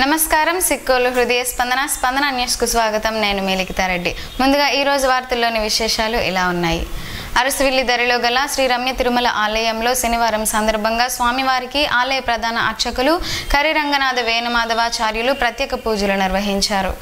నమస్కారం సిక్కోలు హృదయ స్పందన న్యూస్ కు స్వాగతం. నేను మేలికితారెడ్డి. ముందుగా ఈ రోజు వార్తల్లోని విశేషాలు ఇలా ఉన్నాయి. అరసవిల్లి దరిలో గల శ్రీ రమ్య తిరుమల ఆలయంలో శనివారం సందర్భంగా స్వామివారికి ఆలయ ప్రధాన అర్చకులు కరిరంగనాథ వేణుమాధవాచార్యులు ప్రత్యేక పూజలు నిర్వహించారు.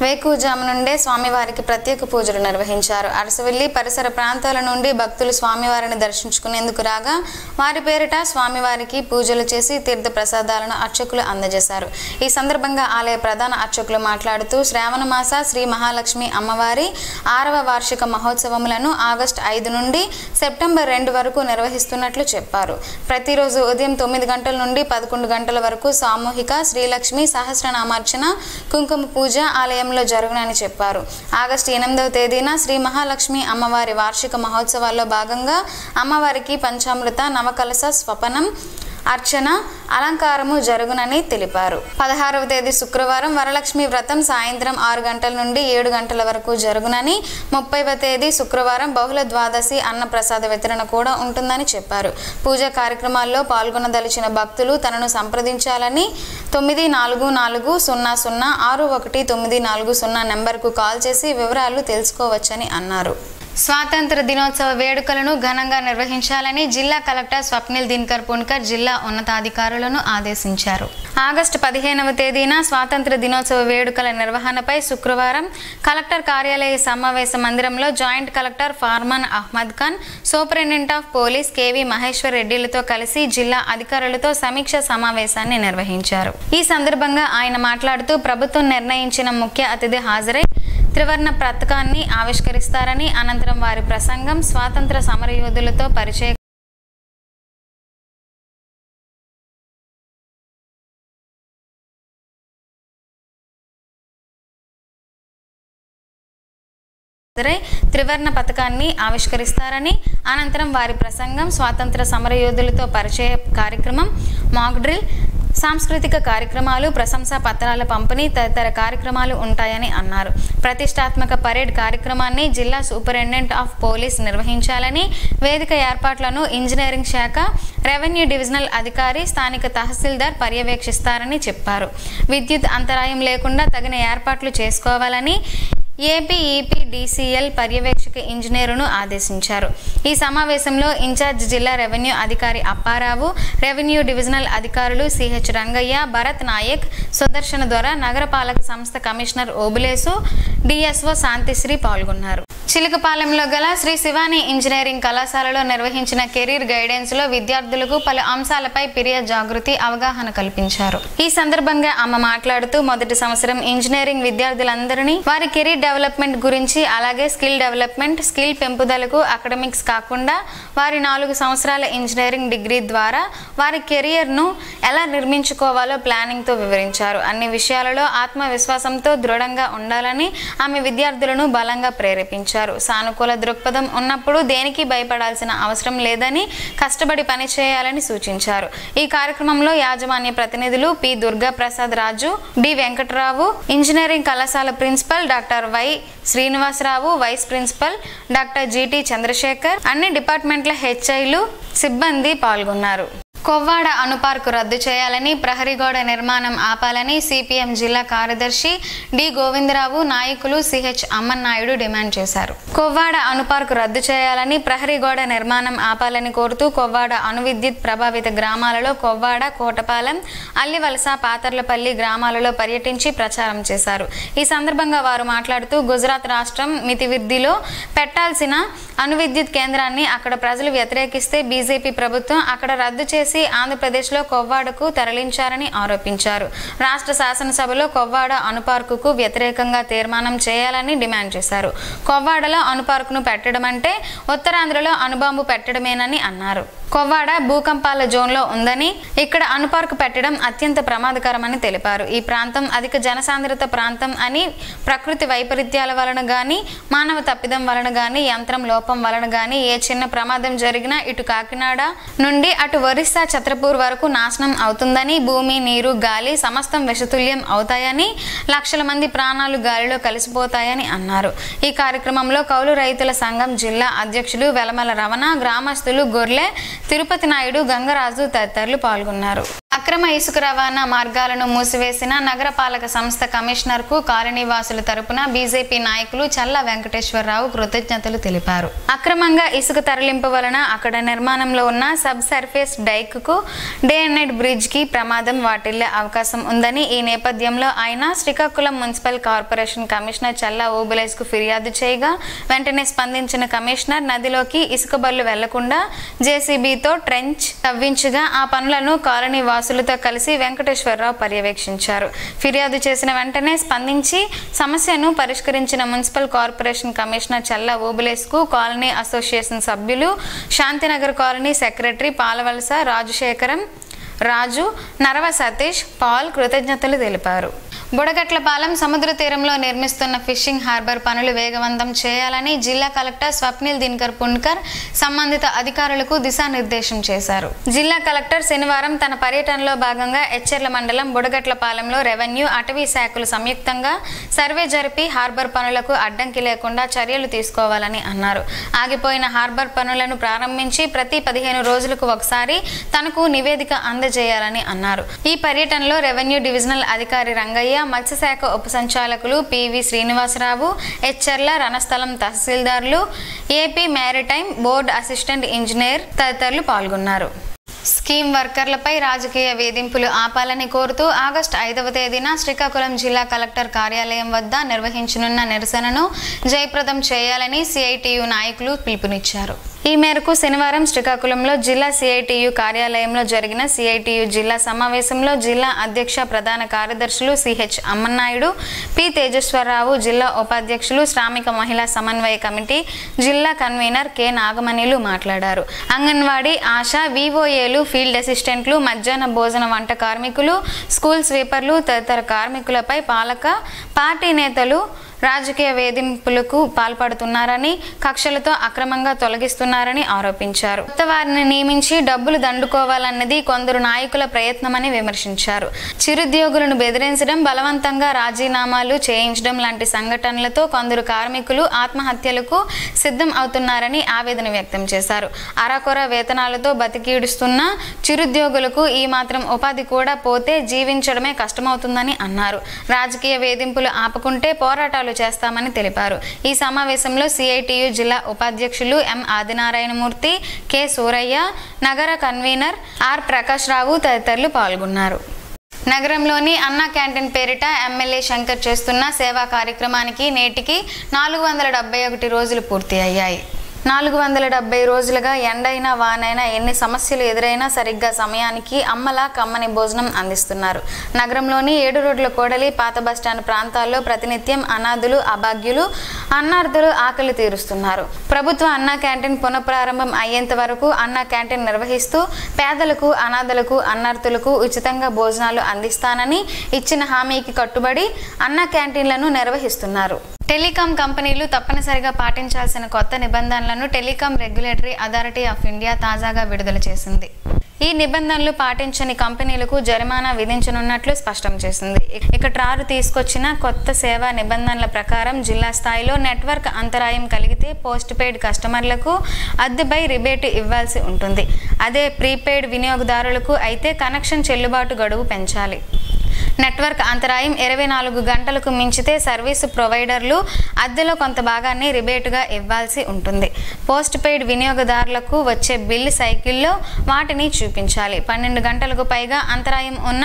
వేకువజాము నుండే స్వామివారికి ప్రత్యేక పూజలు నిర్వహించారు. అరసవిల్లి పరిసర ప్రాంతాల నుండి భక్తులు స్వామివారిని దర్శించుకునేందుకు రాగా వారి పేరిట స్వామివారికి పూజలు చేసి తీర్థ ప్రసాదాలను అర్చకులు అందజేశారు. ఈ సందర్భంగా ఆలయ ప్రధాన అర్చకులు మాట్లాడుతూ శ్రావణ మాస శ్రీ మహాలక్ష్మి అమ్మవారి 6వ వార్షిక మహోత్సవములను ఆగస్టు 5 నుండి సెప్టెంబర్ 2 వరకు నిర్వహిస్తున్నట్లు చెప్పారు. ప్రతిరోజు ఉదయం 9 గంటల నుండి 11 గంటల వరకు సామూహిక శ్రీలక్ష్మి సహస్రనామార్చన కుంకుమ పూజ ఆలయం జరుగునని చెప్పారు. ఆగస్టు 8వ తేదీన శ్రీ మహాలక్ష్మి అమ్మవారి వార్షిక మహోత్సవాల్లో భాగంగా అమ్మవారికి పంచామృత నవకలశ స్వపనం అర్చన అలంకారము జరుగునని తెలిపారు. 16వ తేదీ శుక్రవారం వరలక్ష్మి వ్రతం సాయంత్రం 6 గంటల నుండి 7 గంటల వరకు జరుగునని, 30వ తేదీ శుక్రవారం బహుళ ద్వాదశి అన్న ప్రసాద వితరణ కూడా ఉంటుందని చెప్పారు. పూజా కార్యక్రమాల్లో పాల్గొనదలిచిన భక్తులు తనను సంప్రదించాలని 9400619440 నెంబర్కు కాల్ చేసి వివరాలు తెలుసుకోవచ్చని అన్నారు. స్వాతంత్ర దినోత్సవ వేడుకలను ఘనంగా నిర్వహించాలని జిల్లా కలెక్టర్ స్వప్నిల్ దినకర్ పున్కర్ జిల్లా ఉన్నతాధికారులను ఆదేశించారు. ఆగస్టు 15వ తేదీన స్వాతంత్ర దినోత్సవ వేడుకల నిర్వహణపై శుక్రవారం కలెక్టర్ కార్యాలయ సమావేశ మందిరంలో joint collector Farman Ahmed Khan, superintendent of police KV Maheshwar రెడ్డిలతో కలిసి జిల్లా అధికారులతో సమీక్ష సమావేశాన్ని నిర్వహించారు. ఈ సందర్భంగా ఆయన మాట్లాడుతూ ప్రభుత్వం నిర్ణయించిన ముఖ్య అతిథి హాజరై త్రివర్ణ పతాకాన్ని ఆవిష్కరిస్తారని, అనంతరం వారి ప్రసంగం స్వాతంత్ర సమరయోధులతో పరిచయ త్రివర్ణ పతాకాన్ని ఆవిష్కరిస్తారని, అనంతరం వారి ప్రసంగం స్వాతంత్ర సమరయోధులతో పరిచయ కార్యక్రమం, మాక్ డ్రిల్, సాంస్కృతిక కార్యక్రమాలు, ప్రశంసా పత్రాల పంపిణీ తదితర కార్యక్రమాలు ఉంటాయని అన్నారు. ప్రతిష్టాత్మక పరేడ్ కార్యక్రమాన్ని జిల్లా సూపరింటెండెంట్ ఆఫ్ పోలీస్ నిర్వహించాలని, వేదిక ఏర్పాట్లను ఇంజనీరింగ్ శాఖ, రెవెన్యూ డివిజనల్ అధికారి, స్థానిక తహసీల్దార్ పర్యవేక్షిస్తారని చెప్పారు. విద్యుత్ అంతరాయం లేకుండా తగిన ఏర్పాట్లు చేసుకోవాలని ఏపీఈపీడీసీఎల్ పర్యవేక్షక ఇంజనీరును ఆదేశించారు. ఈ సమావేశంలో ఇన్ఛార్జ్ జిల్లా రెవెన్యూ అధికారి అప్పారావు, రెవెన్యూ డివిజనల్ అధికారులు సిహెచ్ రంగయ్య, భరత్ నాయక్, సుదర్శన ద్వారా, నగరపాలక సంస్థ కమిషనర్ ఓబులేసు, డిఎస్ఓ శాంతిశ్రీ పాల్గొన్నారు. చిలకపాలెంలో గల శ్రీ శివాని ఇంజనీరింగ్ కళాశాలలో నిర్వహించిన కెరీర్ గైడెన్స్ లో విద్యార్థులకు పలు అంశాలపై ఫిర్యాదు జాగృతి అవగాహన కల్పించారు. ఈ సందర్భంగా ఆమె మాట్లాడుతూ మొదటి సంవత్సరం ఇంజనీరింగ్ విద్యార్థులందరినీ వారి కెరీర్ డెవలప్మెంట్ గురించి, అలాగే స్కిల్ డెవలప్మెంట్, స్కిల్ పెంపుదలకు అకాడమిక్స్ కాకుండా వారి 4 సంవత్సరాల ఇంజనీరింగ్ డిగ్రీ ద్వారా వారి కెరియర్ను ఎలా నిర్మించుకోవాలో ప్లానింగ్తో వివరించారు. అన్ని విషయాలలో ఆత్మవిశ్వాసంతో దృఢంగా ఉండాలని ఆమె విద్యార్థులను బలంగా ప్రేరేపించారు. సానుకూల దృక్పథం ఉన్నప్పుడు దేనికి భయపడాల్సిన అవసరం లేదని, కష్టపడి పని చేయాలని సూచించారు. ఈ కార్యక్రమంలో యాజమాన్య ప్రతినిధులు P Durga Prasad Raju, D Venkatarao, engineering కళాశాల principal doctor Y Srinivasarao, vice principal doctor GT Chandrasekhar, అన్ని డిపార్ట్మెంట్ల హెచ్ఐలు, సిబ్బంది పాల్గొన్నారు. కొవ్వాడ అణుపార్కు రద్దు చేయాలని, ప్రహరీగోడ నిర్మాణం ఆపాలని సిపిఎం జిల్లా కార్యదర్శి డి గోవిందరావు, నాయకులు సిహెచ్ అమ్మన్నాయుడు డిమాండ్ చేశారు. కొవ్వాడ అణుపార్కు రద్దు చేయాలని, ప్రహరీగోడ నిర్మాణం ఆపాలని కోరుతూ కొవ్వాడ అణు విద్యుత్ ప్రభావిత గ్రామాలలో కొవ్వాడ, కోటపాలెం, అల్లివలస, పాతర్లపల్లి గ్రామాలలో పర్యటించి ప్రచారం చేశారు. ఈ సందర్భంగా వారు మాట్లాడుతూ గుజరాత్ రాష్ట్రం మితివిద్దిలో పెట్టాల్సిన అణు విద్యుత్ కేంద్రాన్ని అక్కడ ప్రజలు వ్యతిరేకిస్తే బీజేపీ ప్రభుత్వం అక్కడ రద్దు చేసి ఆంధ్రప్రదేశ్లో కొవ్వాడకు తరలించారని ఆరోపించారు. రాష్ట్ర శాసనసభలో కొవ్వాడ అణుపార్కుకు వ్యతిరేకంగా తీర్మానం చేయాలని డిమాండ్ చేశారు. కొవ్వాడలో అణుపార్కును పెట్టడం అంటే ఉత్తరాంధ్రలో అణుబాంబు పెట్టడమేనని అన్నారు. కొవ్వాడ భూకంపాల జోన్లో ఉందని, ఇక్కడ అణుపార్కు పెట్టడం అత్యంత ప్రమాదకరమని తెలిపారు. ఈ ప్రాంతం అధిక జనసాంద్రత ప్రాంతం అని, ప్రకృతి వైపరీత్యాల వలన గాని, మానవ తప్పిదం వలన గాని, యంత్రం లోపం వలన గాని ఏ చిన్న ప్రమాదం జరిగినా ఇటు కాకినాడ నుండి అటు ఒరిస్సా ఛత్రపూర్ వరకు నాశనం అవుతుందని, భూమి, నీరు, గాలి సమస్తం విషతుల్యం అవుతాయని, లక్షల మంది ప్రాణాలు గాలిలో కలిసిపోతాయని అన్నారు. ఈ కార్యక్రమంలో కౌలు రైతుల సంఘం జిల్లా అధ్యక్షులు వెలమల రమణ, గ్రామస్తులు గొర్లె, తిరుపతి నాయుడు, గంగరాజు తదితరులు పాల్గొన్నారు. అక్రమ ఇసుక రవాణా మార్గాలను మూసివేసిన నగరపాలక సంస్థ కమిషనర్కు కాలనీవాసుల తరపున బీజేపీ నాయకులు చల్లా వెంకటేశ్వరరావు కృతజ్ఞతలు తెలిపారు. అక్రమంగా ఇసుక తరలింపు వలన అక్కడ నిర్మాణంలో ఉన్న సబ్ సర్ఫేస్ డైక్కు డే అండ్ నైట్ బ్రిడ్జ్కి ప్రమాదం వాటిల్లే అవకాశం ఉందని, ఈ నేపథ్యంలో ఆయన Srikakulam municipal corporation commissioner Challa ఓబులేస్కు ఫిర్యాదు చేయగా వెంటనే స్పందించిన కమిషనర్ నదిలోకి ఇసుక బళ్ళు వెళ్లకుండా జేసీబీతో ట్రెంచ్ తవ్వించగా ఆ పనులను కాలనీ వాసులతో కలిసి వెంకటేశ్వరరావు పర్యవేక్షించారు. ఫిర్యాదు చేసిన వెంటనే స్పందించి సమస్యను పరిష్కరించిన municipal corporation commissioner Challa ఓబులేస్కు colony association సభ్యులు, శాంతినగర్ కాలనీ సెక్రటరీ పాలవలస రాజశేఖరం, రాజు, నరవ సతీష్, పాల్ కృతజ్ఞతలు తెలిపారు. బుడగట్లపాలెం సముద్ర తీరంలో నిర్మిస్తున్న ఫిషింగ్ హార్బర్ పనులు వేగవంతం చేయాలని జిల్లా కలెక్టర్ స్వప్నిల్ దినకర్ పుణ్కర్ సంబంధిత అధికారులకు దిశానిర్దేశం చేశారు. జిల్లా కలెక్టర్ శనివారం తన పర్యటనలో భాగంగా ఎచ్చెర్ల మండలం బుడగట్లపాలెంలో రెవెన్యూ, అటవీ శాఖలు సంయుక్తంగా సర్వే జరిపి హార్బర్ పనులకు అడ్డంకి లేకుండా చర్యలు తీసుకోవాలని అన్నారు. ఆగిపోయిన హార్బర్ పనులను ప్రారంభించి ప్రతి 15 రోజులకు ఒకసారి తనకు నివేదిక అందజేయాలని అన్నారు. ఈ పర్యటనలో రెవెన్యూ డివిజనల్ అధికారి రంగయ్య, మత్స్యశాఖ ఉప సంచాలకులు పివి శ్రీనివాసరావు, ఎచ్చెర్ల రణస్థలం తహసీల్దార్లు, AP maritime board assistant engineer తదితరులు పాల్గొన్నారు. స్కీమ్ వర్కర్లపై రాజకీయ వేధింపులు ఆపాలని కోరుతూ ఆగస్టు 5వ తేదీన శ్రీకాకుళం జిల్లా కలెక్టర్ కార్యాలయం వద్ద నిర్వహించనున్న నిరసనను జయప్రదం చేయాలని సిఐటియు నాయకులు పిలుపునిచ్చారు. ఈ మేరకు శనివారం శ్రీకాకుళంలో జిల్లా సిఐటియు కార్యాలయంలో జరిగిన సిఐటియు జిల్లా సమావేశంలో జిల్లా అధ్యక్ష ప్రధాన కార్యదర్శులు సిహెచ్ అమ్మన్నాయుడు, పి తేజేశ్వరరావు, జిల్లా ఉపాధ్యక్షులు, శ్రామిక మహిళా సమన్వయ కమిటీ జిల్లా కన్వీనర్ కె నాగమణిలు మాట్లాడారు. అంగన్వాడీ, ఆశా, వివోఏలు, ఫీల్డ్ అసిస్టెంట్లు, మధ్యాహ్న భోజన వంట కార్మికులు, స్కూల్ స్వీపర్లు తదితర కార్మికులపై పార్టీ నేతలు రాజకీయ వేధింపులకు పాల్పడుతున్నారని, కక్షలతో అక్రమంగా తొలగిస్తున్నారని ఆరోపించారు. కొత్త వారిని నియమించి డబ్బులు దండుకోవాలన్నది కొందరు నాయకుల ప్రయత్నమని విమర్శించారు. చిరుద్యోగులను బెదిరించడం, బలవంతంగా రాజీనామాలు చేయించడం లాంటి సంఘటనలతో కొందరు కార్మికులు ఆత్మహత్యలకు సిద్ధం అవుతున్నారని ఆవేదన వ్యక్తం చేశారు. అరకొర వేతనాలతో బతికీడుస్తున్న చిరుద్యోగులకు ఈ మాత్రం ఉపాధి కూడా పోతే జీవించడమే కష్టమవుతుందని అన్నారు. రాజకీయ వేధింపులు ఆపకుంటే పోరాటాలు చేస్తామని తెలిపారు. ఈ సమావేశంలో సిఐటియు జిల్లా ఉపాధ్యక్షులు ఎం ఆదినారాయణమూర్తి, కె సూరయ్య, నగర కన్వీనర్ ఆర్ ప్రకాష్ రావు తదితరులు పాల్గొన్నారు. నగరంలోని అన్నా క్యాంటీన్ పేరిట ఎమ్మెల్యే శంకర్ చేస్తున్న సేవా కార్యక్రమానికి నేటికి 471 రోజులు పూర్తి అయ్యాయి. 470 రోజులుగా ఎండైనా వానైనా ఎన్ని సమస్యలు ఎదురైనా సరిగ్గా సమయానికి అమ్మలా కమ్మని భోజనం అందిస్తున్నారు. నగరంలోని 7 రోడ్ల కోడలి, పాత బస్టాండ్ ప్రాంతాల్లో ప్రతినిత్యం అనాథులు, అభాగ్యులు, అన్నార్థులు ఆకలి తీరుస్తున్నారు. ప్రభుత్వ అన్నా క్యాంటీన్ పునఃప్రారంభం అయ్యేంత వరకు అన్నా క్యాంటీన్ నిర్వహిస్తూ పేదలకు, అనాథలకు, అన్నార్థులకు ఉచితంగా భోజనాలు అందిస్తానని ఇచ్చిన హామీకి కట్టుబడి అన్నా క్యాంటీన్లను నిర్వహిస్తున్నారు. టెలికాం కంపెనీలు తప్పనిసరిగా పాటించాల్సిన కొత్త నిబంధనలను telecom regulatory authority of India తాజాగా విడుదల చేసింది. ఈ నిబంధనలు పాటించని కంపెనీలకు జరిమానా విధించనున్నట్లు స్పష్టం చేసింది. ఇక ట్రారు తీసుకొచ్చిన కొత్త సేవా నిబంధనల ప్రకారం జిల్లా స్థాయిలో నెట్వర్క్ అంతరాయం కలిగితే పోస్ట్ పెయిడ్ కస్టమర్లకు అద్దెపై రిబేటు ఇవ్వాల్సి ఉంటుంది. అదే ప్రీపెయిడ్ వినియోగదారులకు అయితే కనెక్షన్ చెల్లుబాటు గడువు పెంచాలి. నెట్వర్క్ అంతరాయం 24 గంటలకు మించితే సర్వీసు ప్రొవైడర్లు అద్దెలో కొంత భాగాన్ని రిబేటుగా ఇవ్వాల్సి ఉంటుంది. పోస్ట్ పెయిడ్ వినియోగదారులకు వచ్చే బిల్లు సైకిల్లో వాటిని చూపించాలి. 12 గంటలకు పైగా అంతరాయం ఉన్న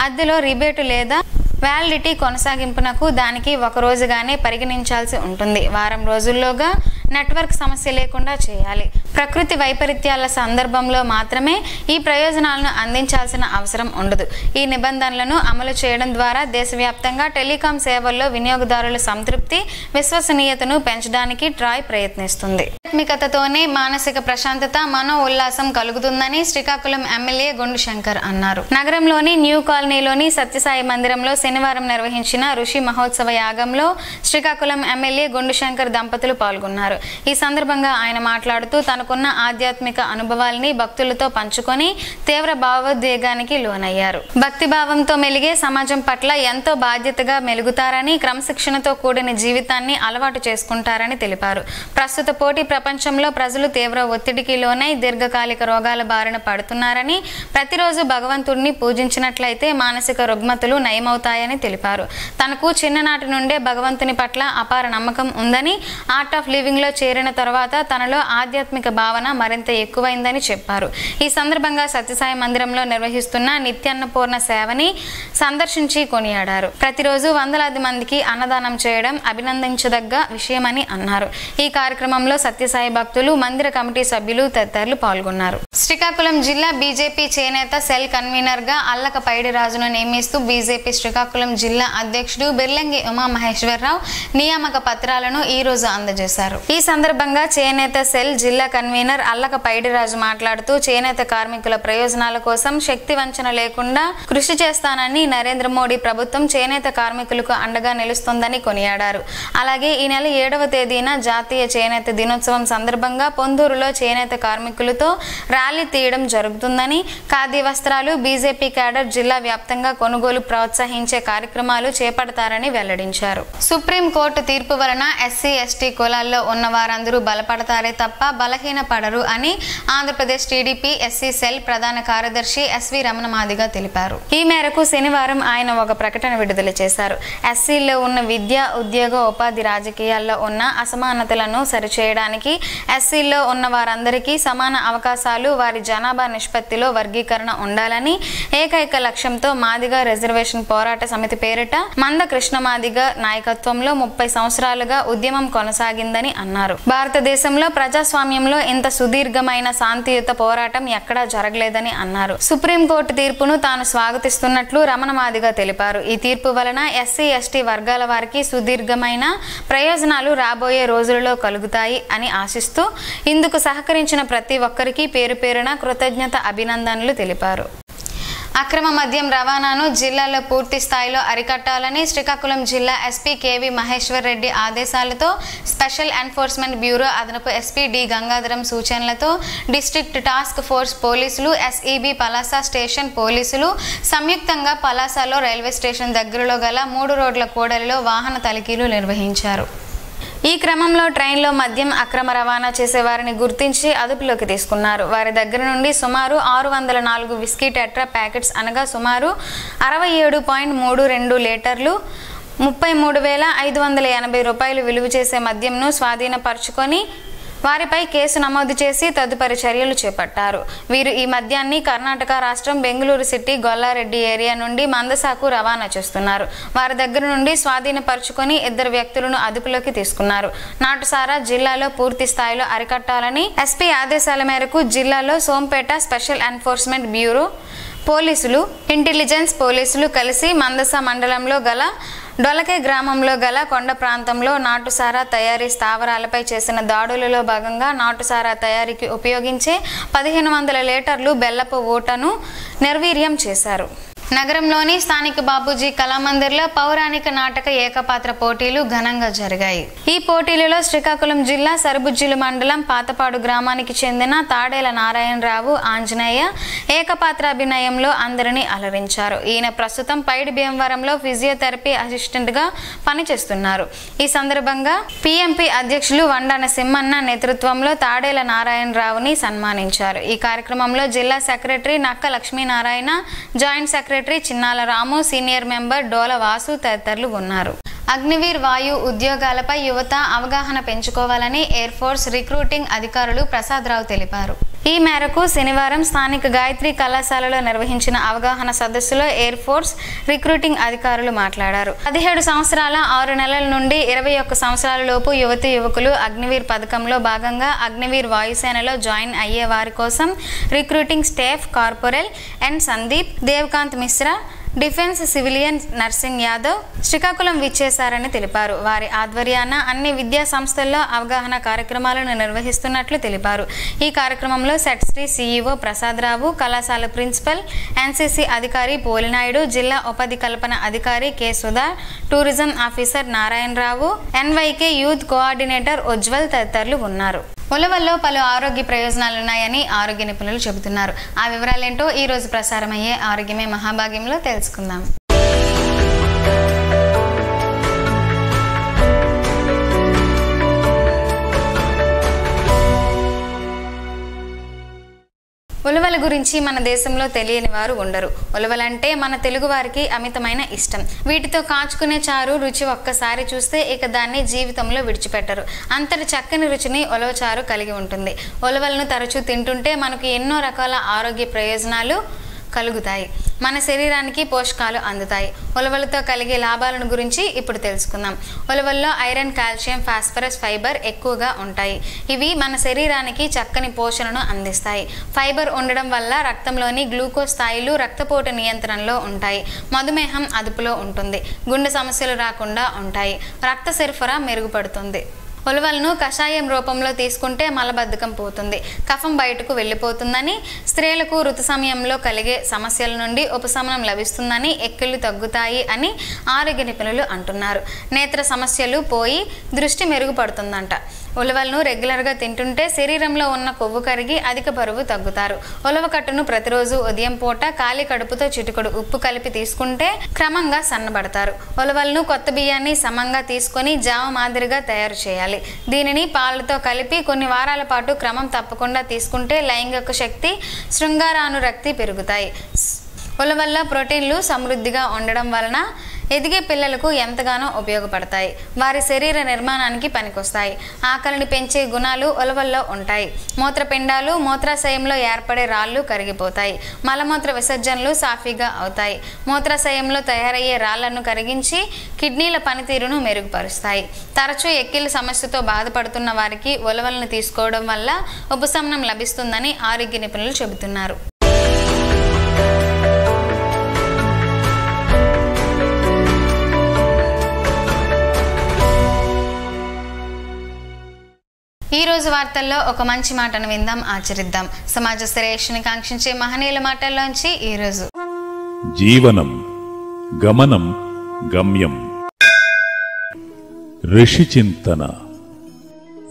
అద్దెలో రిబేటు లేదా వ్యాలిడిటీ కొనసాగింపునకు దానికి 1 రోజుగానే పరిగణించాల్సి ఉంటుంది. వారం రోజుల్లోగా నెట్వర్క్ సమస్య లేకుండా చేయాలి. ప్రకృతి వైపరీత్యాల సందర్భంలో మాత్రమే ఈ ప్రయోజనాలను అందించాల్సిన అవసరం ఉండదు. ఈ నిబంధనలను అమలు చేయడం ద్వారా దేశవ్యాప్తంగా టెలికాం సేవల్లో వినియోగదారుల సంతృప్తి, విశ్వసనీయతను పెంచడానికి ట్రాయ్ ప్రయత్నిస్తుంది. ఆధ్యాత్మికతతోనే మానసిక ప్రశాంతత, మనో ఉల్లాసం కలుగుతుందని శ్రీకాకుళం ఎమ్మెల్యే గొండు శంకర్ అన్నారు. నగరంలోని న్యూ కాలనీలోని సత్యసాయి మందిరంలో శనివారం నిర్వహించిన ఋషి మహోత్సవ యాగంలో శ్రీకాకుళం ఎమ్మెల్యే గొండు శంకర్ దంపతులు పాల్గొన్నారు. ఈ సందర్భంగా ఆయన మాట్లాడుతూ తనకు తనకున్న ఆధ్యాత్మిక అనుభవాల్ని భక్తులతో పంచుకొని తీవ్ర భావోద్వేగానికి లోనయ్యారు. భక్తి భావంతో మెలిగే సమాజం పట్ల ఎంతో బాధ్యతగా మెలుగుతారని, క్రమశిక్షణతో కూడిన జీవితాన్ని అలవాటు చేసుకుంటారని తెలిపారు. ప్రస్తుత పోటీ ప్రపంచంలో ప్రజలు తీవ్ర ఒత్తిడికి లోనై దీర్ఘకాలిక రోగాల బారిన పడుతున్నారని, ప్రతిరోజు భగవంతుడిని పూజించినట్లయితే మానసిక రుగ్మతలు నయమవుతాయని తెలిపారు. తనకు చిన్ననాటి నుండే భగవంతుని పట్ల అపార నమ్మకం ఉందని, ఆర్ట్ ఆఫ్ లివింగ్ లో చేరిన తర్వాత తనలో ఆధ్యాత్మిక భావన మరింత ఎక్కువైందని చెప్పారు. ఈ సందర్భంగా సత్యసాయి మందిరంలో నిర్వహిస్తున్న నిత్యాన్నపూర్ణ సేవని సందర్శించి కొనియాడారు. ప్రతిరోజు వందలాది మందికి అన్నదానం చేయడం అభినందించదగ్గ విషయమని అన్నారు. ఈ కార్యక్రమంలో సత్యసాయి భక్తులు, మందిర కమిటీ సభ్యులు తదితరులు పాల్గొన్నారు. శ్రీకాకుళం జిల్లా బీజేపీ చేనేత సెల్ కన్వీనర్ గా అల్లక పైడిరాజును నియమిస్తూ బీజేపీ శ్రీకాకుళం జిల్లా అధ్యక్షుడు బిర్లంగి ఉమామహేశ్వరరావు నియామక పత్రాలను ఈ రోజు అందజేశారు. ఈ సందర్భంగా చేనేత సెల్ జిల్లా కన్వీనర్ అల్లక పైడిరాజు మాట్లాడుతూ, చేనేత కార్మికుల ప్రయోజనాల కోసం శక్తి వంచన లేకుండా కృషి చేస్తానని, నరేంద్ర మోడీ ప్రభుత్వం చేనేత కార్మికులకు అండగా నిలుస్తుందని కొనియాడారు. అలాగే ఈ నెల 7వ తేదీన జాతీయ చేనేత దినోత్సవం సందర్భంగా పొందూరులో చేనేత కార్మికులతో ర్యాలీ తీయడం జరుగుతుందని, ఖాదీ వస్త్రాలు బీజేపీ క్యాడర్ జిల్లా వ్యాప్తంగా కొనుగోలు ప్రోత్సహించే కార్యక్రమాలు చేపడతారని వెల్లడించారు. సుప్రీంకోర్టు తీర్పు వలన ఎస్సీ ఎస్టీ కులాల్లో ఉన్న వారందరూ బలపడతారే తప్ప బలహీన పడరు అని ఆంధ్రప్రదేశ్ టీడీపీ ఎస్సీ సెల్ ప్రధాన కార్యదర్శి ఎస్వి రమణ మాదిగ తెలిపారు. ఈ మేరకు శనివారం ఆయన ఒక ప్రకటన విడుదల చేశారు. ఎస్సీల్లో ఉన్న విద్య, ఉద్యోగ, ఉపాధి, రాజకీయాల్లో ఉన్న అసమానతలను సరిచేయడానికి, ఎస్సీల్లో ఉన్న వారందరికీ సమాన అవకాశాలు, వారి జనాభా నిష్పత్తిలో వర్గీకరణ ఉండాలని ఏకైక లక్ష్యంతో మాదిగ రిజర్వేషన్ పోరాట సమితి పేరిట మంద కృష్ణ మాదిగ నాయకత్వంలో 30 సంవత్సరాలుగా ఉద్యమం కొనసాగిందని అన్నారు. భారతదేశంలో ప్రజాస్వామ్యంలో ఇంత సుదీర్ఘమైన శాంతియుత పోరాటం ఎక్కడా జరగలేదని అన్నారు. సుప్రీంకోర్టు తీర్పును తాను స్వాగతిస్తున్నట్లు రమణ మాదిగ తెలిపారు. ఈ తీర్పు వలన ఎస్సీ ఎస్టీ వర్గాల వారికి సుదీర్ఘమైన ప్రయోజనాలు రాబోయే రోజులలో కలుగుతాయి అని ఆశిస్తూ ఇందుకు సహకరించిన ప్రతి ఒక్కరికి పేరు పేరున కృతజ్ఞత అభినందనలు తెలిపారు. అక్రమ మద్యం రవాణాను జిల్లాలో పూర్తి స్థాయిలో అరికట్టాలని శ్రీకాకుళం జిల్లా ఎస్పీ కేవి మహేశ్వర్ రెడ్డి ఆదేశాలతో స్పెషల్ ఎన్ఫోర్స్మెంట్ బ్యూరో అదనపు ఎస్పీ డి గంగాధరం సూచనలతో డిస్ట్రిక్ట్ టాస్క్ ఫోర్స్ పోలీసులు, ఎస్ఈబి పలాస స్టేషన్ పోలీసులు సంయుక్తంగా పలాసలో రైల్వే స్టేషన్ దగ్గరలో గల 3 రోడ్ల కూడలిలో వాహన తనిఖీలు నిర్వహించారు. ఈ క్రమంలో ట్రైన్లో మద్యం అక్రమ రవాణా చేసే వారిని గుర్తించి అదుపులోకి తీసుకున్నారు. వారి దగ్గర నుండి సుమారు 604 విస్కీ టెట్రా ప్యాకెట్స్ అనగా సుమారు 67.32 లీటర్లు 33,580 రూపాయలు విలువ చేసే మద్యంను స్వాధీనపరుచుకొని వారిపై కేసు నమోదు చేసి తదుపరి చర్యలు చేపట్టారు. వీరు ఈ మద్యాన్ని కర్ణాటక రాష్ట్రం బెంగళూరు సిటీ గొల్లారెడ్డి ఏరియా నుండి మందసాకు రవాణా చేస్తున్నారు. వారి దగ్గర నుండి స్వాధీనపరుచుకొని 2 వ్యక్తులను అదుపులోకి తీసుకున్నారు. నాటుసారా జిల్లాలో పూర్తి స్థాయిలో అరికట్టాలని ఎస్పీ ఆదేశాల మేరకు జిల్లాలో సోంపేట స్పెషల్ ఎన్ఫోర్స్మెంట్ బ్యూరో పోలీసులు, ఇంటెలిజెన్స్ పోలీసులు కలిసి మందస మండలంలో గల డొలకే గ్రామంలో గల కొండ ప్రాంతంలో నాటుసారా తయారీ స్థావరాలపై చేసిన దాడులలో భాగంగా నాటుసారా తయారీకి ఉపయోగించే 1500 లీటర్లు బెల్లపు ఊటను నిర్వీర్యం చేశారు. నగరంలోని స్థానిక బాబూజీ కళామందిర్లో పౌరాణిక నాటక ఏకపాత్ర పోటీలు ఘనంగా జరిగాయి. ఈ పోటీలలో శ్రీకాకుళం జిల్లా సరుబుజ్జిలు మండలం పాతపాడు గ్రామానికి చెందిన తాడేల నారాయణరావు ఆంజనేయ ఏకపాత్రాభినయంలో అందరినీ అలరించారు. ఈయన ప్రస్తుతం పైడి భీమవరంలో ఫిజియోథెరపీ అసిస్టెంట్ గా పనిచేస్తున్నారు. ఈ సందర్భంగా పిఎంపి అధ్యక్షులు వండాన సింహన్న నేతృత్వంలో తాడేల నారాయణరావుని సన్మానించారు. ఈ కార్యక్రమంలో జిల్లా సెక్రటరీ నక్క లక్ష్మీనారాయణ, జాయింట్ సెక్రటరీ చిన్నాల రాము, సీనియర్ మెంబర్ డోల వాసు తదితరులు ఉన్నారు. అగ్నివీర్ వాయు ఉద్యోగాలపై యువత అవగాహన పెంచుకోవాలని ఎయిర్ ఫోర్స్ రిక్రూటింగ్ అధికారులు ప్రసాదరావు తెలిపారు. ఈ మేరకు శనివారం స్థానిక గాయత్రి కళాశాలలో నిర్వహించిన అవగాహన సదస్సులో ఎయిర్ ఫోర్స్ రిక్రూటింగ్ అధికారులు మాట్లాడారు. 17 సంవత్సరాల 6 నెలల నుండి 21 సంవత్సరాల లోపు యువతీ యువకులు అగ్నివీర్ పథకంలో భాగంగా అగ్నివీర్ వాయుసేనలో జాయిన్ అయ్యే వారి కోసం recruiting staff corporal N Sandeep, Devakant Mishra, defence civilian Narsing Yadav Srikakulam విచ్చేశారని తెలిపారు. వారి ఆధ్వర్యాన అన్ని విద్యా సంస్థల్లో అవగాహన కార్యక్రమాలను నిర్వహిస్తున్నట్లు తెలిపారు. ఈ కార్యక్రమంలో సెట్స్ట్రీ సీఈఓ ప్రసాదరావు, కళాశాల ప్రిన్సిపల్ ఎన్సీసీ అధికారి పోలినాయుడు, జిల్లా ఉపాధి కల్పన అధికారి K Sudha, tourism officer Narayanarao, NYK youth coordinator Ujwal తదితరులు ఉన్నారు. ఉలవల్లో పలు ఆరోగ్య ప్రయోజనాలు ఉన్నాయని ఆరోగ్య నిపుణులు చెబుతున్నారు. ఆ వివరాలేంటో ఈ రోజు ప్రసారమయ్యే ఆరోగ్యమే మహాభాగ్యంలో తెలుసుకుందాం. ఉలవల గురించి మన దేశంలో తెలియని వారు ఉండరు. ఉలవలంటే మన తెలుగు వారికి అమితమైన ఇష్టం. వీటితో కాచుకునే చారు రుచి ఒక్కసారి చూస్తే ఇక దాన్ని జీవితంలో విడిచిపెట్టరు. అంతటి చక్కని రుచిని ఉలవ చారు కలిగి ఉంటుంది. ఉలవలను తరచూ తింటుంటే మనకు ఎన్నో రకాల ఆరోగ్య ప్రయోజనాలు కలుగుతాయి. మన శరీరానికి పోషకాలు అందుతాయి. ఉలవలతో కలిగే లాభాలను గురించి ఇప్పుడు తెలుసుకుందాం. ఉలవల్లో ఐరన్, కాల్షియం, ఫాస్ఫరస్, ఫైబర్ ఎక్కువగా ఉంటాయి. ఇవి మన శరీరానికి చక్కని పోషణను అందిస్తాయి. ఫైబర్ ఉండడం వల్ల రక్తంలోని గ్లూకోజ్ స్థాయిలు రక్తపోటు నియంత్రణలో ఉంటాయి. మధుమేహం అదుపులో ఉంటుంది. గుండె సమస్యలు రాకుండా ఉంటాయి. రక్త సరఫరా మెరుగుపడుతుంది. ఉలవలను కషాయం రూపంలో తీసుకుంటే మలబద్ధకం పోతుంది, కఫం బయటకు వెళ్ళిపోతుందని, స్త్రీలకు ఋతు సమయంలో కలిగే సమస్యల నుండి ఉపశమనం లభిస్తుందని, ఎక్కిళ్ళు తగ్గుతాయి అని ఆరోగ్య నిపుణులు అంటున్నారు. నేత్ర సమస్యలు పోయి దృష్టి మెరుగుపడుతుందంట. ఉలవలను రెగ్యులర్గా తింటుంటే శరీరంలో ఉన్న కొవ్వు కరిగి అధిక బరువు తగ్గుతారు. ఉలవ కట్టును ప్రతిరోజు ఉదయం పూట ఖాళీ కడుపుతో చిటికెడు ఉప్పు కలిపి తీసుకుంటే క్రమంగా సన్నబడతారు. ఉలవలను కొత్త బియ్యాన్ని సమంగా తీసుకొని జావ మాదిరిగా తయారు చేయాలి. దీనిని పాలతో కలిపి కొన్ని వారాల పాటు క్రమం తప్పకుండా తీసుకుంటే లైంగిక శక్తి, శృంగారానురక్తి పెరుగుతాయి. ఉలవల్లో ప్రోటీన్లు సమృద్ధిగా ఉండడం వలన ఎదిగే పిల్లలకు ఎంతగానో ఉపయోగపడతాయి. వారి శరీర నిర్మాణానికి పనికొస్తాయి. ఆకలిని పెంచే గుణాలు ఉలవల్లో ఉంటాయి. మూత్రపిండాలు, మూత్రాశయంలో ఏర్పడే రాళ్ళు కరిగిపోతాయి. మలమూత్ర విసర్జనలు సాఫీగా అవుతాయి. మూత్రాశయంలో తయారయ్యే రాళ్లను కరిగించి కిడ్నీల పనితీరును మెరుగుపరుస్తాయి. తరచూ ఎక్కిళ్ళ సమస్యతో బాధపడుతున్న వారికి ఉలవలను తీసుకోవడం వల్ల ఉపశమనం లభిస్తుందని ఆరోగ్య నిపుణులు చెబుతున్నారు. ఈ రోజు వార్తల్లో ఒక మంచి మాటను విందాం, ఆచరిద్దాం. సమాజ శ్రేయస్సుని కాంక్షించే మహనీయుల మాటల్లోంచి ఈరోజు. జీవనం గమనం గమ్యం. ఋషి చింతన.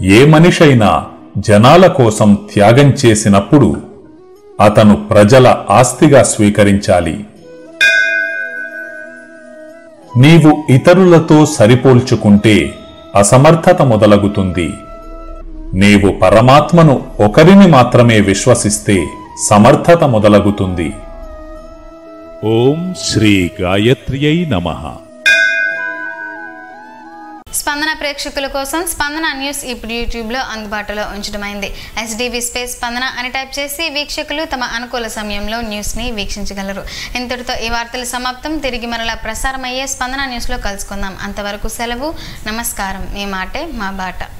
ఏ మనిషైనా జనాల కోసం త్యాగం చేసినప్పుడు అతను ప్రజల ఆస్తిగా స్వీకరించాలి. నీవు ఇతరులతో సరిపోల్చుకుంటే అసమర్థత మొదలగుతుంది. నీవు పరమాత్మను ఒకరిని మాత్రమే విశ్వసిస్తే సమర్థత మొదలగుతుంది. ఓం శ్రీ గాయత్ర్యై నమః. స్పందన ప్రేక్షకుల కోసం స్పందన న్యూస్ ఇప్పుడు యూట్యూబ్లో అందుబాటులో ఉంచడమైంది. SDV స్పేస్ స్పందన అని టైప్ చేసి వీక్షకులు తమ అనుకూల సమయంలో న్యూస్ని వీక్షించగలరు. ఇంతటితో ఈ వార్తలు సమాప్తం. తిరిగి మరలా ప్రసారమయ్యే స్పందన న్యూస్లో కలుసుకుందాం. అంతవరకు సెలవు. నమస్కారం. మీ మాటే మా బాట.